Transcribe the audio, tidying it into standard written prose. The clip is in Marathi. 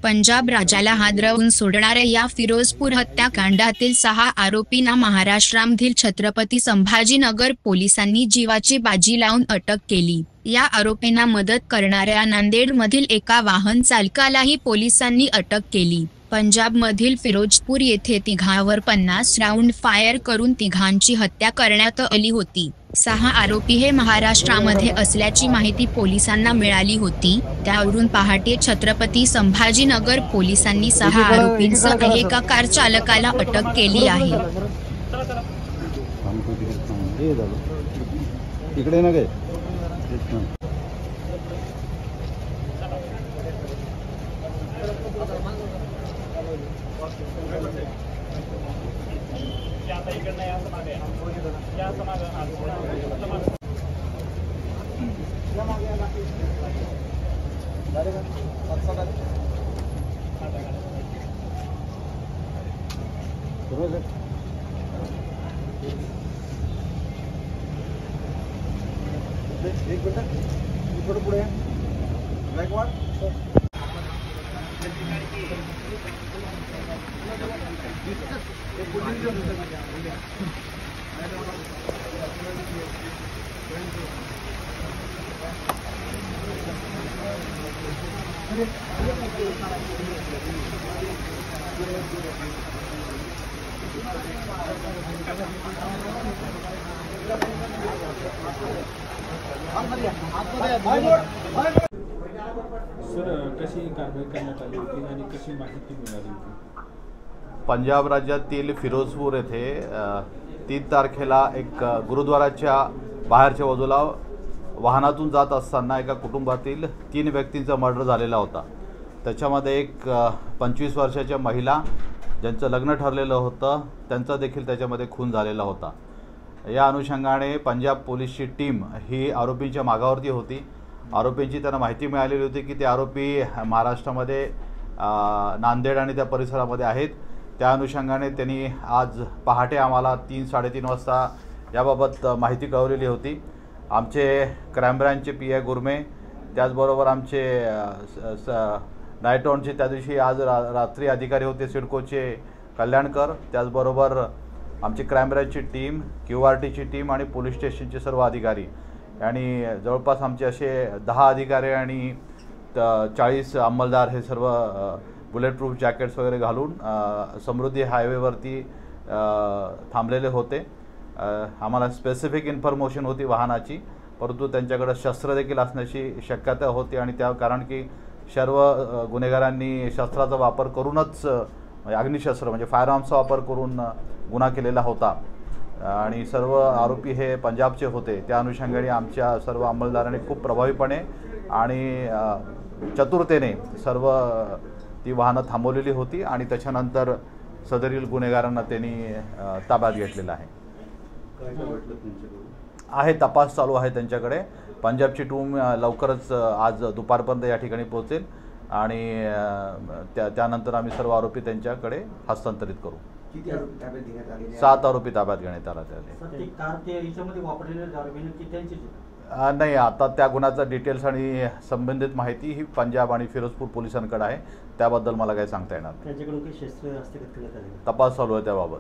पंजाब राज्याला हादरवून सोडणाऱ्या या फिरोजपूर हत्याकांडातील 6 आरोपींना महाराष्ट्रामधील छत्रपती संभाजीनगर पोलिसांनी जीवाची बाजी लावून अटक केली। या आरोपींना मदत करणाऱ्या नांदेडमधील एका वाहन चालकालाही पोलिसांनी अटक केली। पंजाबमधील फिरोजपूर येथे तिघांवर 50 राऊंड फायर करून तिघांची हत्या करण्यात आली होती। 6 आरोपी हे महाराष्ट्रामध्ये असल्याची माहिती पोलिसांना मिळाली होती। त्यावरून पहाटे छत्रपती संभाजीनगर पोलिसांनी 6 आरोपींसह एका कार चालकाला अटक केली आहे। एक बेटा थोडं पुढे बॅकवर्ड सर कशी कारवाई करण्यात आली होती आणि कशी माहिती मिळाली होती? पंजाब राज्यातील फिरोजपूर येथे 3 तारखेला एक गुरुद्वाराच्या बाहेरच्या बाजूला वाहनातून जात असताना एका कुटुंबातील 3 व्यक्तींचा मर्डर झालेला होता। त्याच्यामध्ये एक 25 वर्षाच्या महिला ज्यांचं लग्न ठरलेलं होतं त्यांचा देखील त्याच्यामध्ये खून झालेला होता। या अनुषंगाने पंजाब पोलीसची टीम ही आरोपींच्या मागावरती होती। आरोपींची त्यांना माहिती मिळालेली होती की ते आरोपी महाराष्ट्रामध्ये नांदेड आणि त्या परिसरामध्ये आहेत। त्या अनुषंगाने त्यांनी आज पहाटे आम्हाला 3-3:30 वाजता याबाबत माहिती कळवलेली होती। आमचे क्राईम ब्रांचचे PI गुरमे, त्याचबरोबर आमचे नाईट ऑनचे त्या दिवशी आज रात्री अधिकारी होते सिडकोचे कल्याणकर, त्याचबरोबर आमची क्राईम ब्रांचची टीम, QRTची टीम आणि पोलीस स्टेशनचे सर्व अधिकारी आणि जवळपास आमचे असे 10 अधिकारी आणि 40 अंमलदार हे सर्व बुलेट प्रूफ जॅकेट्स वगैरे घालून समृद्धी हायवेवरती थांबलेले होते। आम्हाला स्पेसिफिक इन्फॉर्मेशन होती वाहनाची, परंतु त्यांच्याकडे शस्त्र देखील असण्याची शक्यता होती आणि त्या कारण की सर्व गुन्हेगारांनी शस्त्राचा वापर करूनच अग्निशस्त्र म्हणजे फायर आर्म्सचा वापर करून गुन्हा केलेला होता आणि सर्व आरोपी हे पंजाबचे होते। त्या अनुषंगाने आमच्या सर्व अंमलदारांनी खूप प्रभावीपणे आणि चतुरतेने सर्व ती वाहनं थांबवलेली होती आणि त्याच्यानंतर सदरील गुन्हेगारांना त्यांनी ताब्यात घेतलेला आहे। तपास चालू आहे त्यांच्याकडे। पंजाबची टीम लवकरच आज दुपारपर्यंत या ठिकाणी पोहोचेल आणि त्यानंतर आम्ही सर्व आरोपी त्यांच्याकडे हस्तांतरित करू। 7 आरोपी ताब्यात घेण्यात आले। नाही, आता त्या गुन्ह्याचा डिटेल्स आणि संबंधित माहिती ही पंजाब आणि फिरोजपूर पोलिसांकडे आहे, त्याबद्दल मला काही सांगता येणार नाही। तपास चालू आहे त्याबाबत।